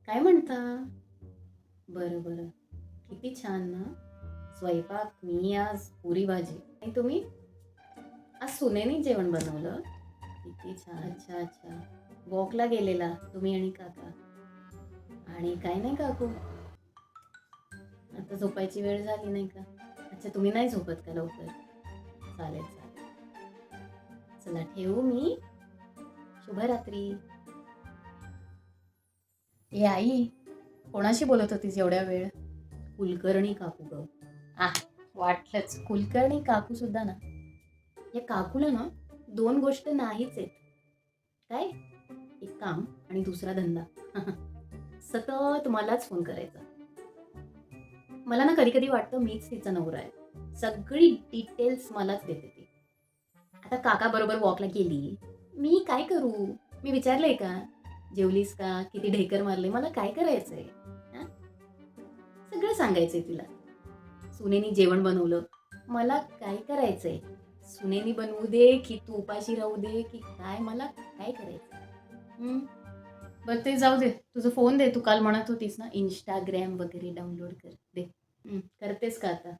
काय म्हणता? बरं, बरं. किती छान ना. स्वयंपाक मी आज पुरी भाजी आणि तुम्ही? आज सुनेनी जेवण बनवलं? किती छान. अच्छा, अच्छा. वॉकला गेलेला तुम्ही आणि काका. आणि काय नाही काकू, आता झोपायची वेळ झाली नाही का? अच्छा, तुम्ही नाही झोपत का लवकर? चालेल, चालेल. चला ठेवू मी? शुभरात्री. ए आई, कोणाशी बोलत होतीस एवढ्या वेळ? कुलकर्णी काकू ग. आह, वाटलंच. कुलकर्णी काकू सुद्धा ना, या काकूला ना दोन गोष्ट नाहीच आहेत. काय? एक काम आणि दुसरा धंदा. सतत मलाच फोन करायचा. मला ना कधी कधी वाटतं मीच तिचा नवरा आहे. सगळी डिटेल्स मलाच देते ती. आता काका बरोबर वॉकला गेली, मी काय करू? मी विचारलंय का? जेवलीस का? किती ढेकर मारले? मला काय करायचंय? हा? सगळं सांगायचंय तिला. सुनेनी जेवण बनवलं, मला काय करायचंय? सुनेनी बनवू दे की तू उपाशी राहू दे की काय, मला काय करायचं? बरं ते जाऊ दे, तुझं फोन दे. तू काल म्हणत होतीस ना इंस्टाग्राम वगैरे डाउनलोड कर. दे. करतेस का आता?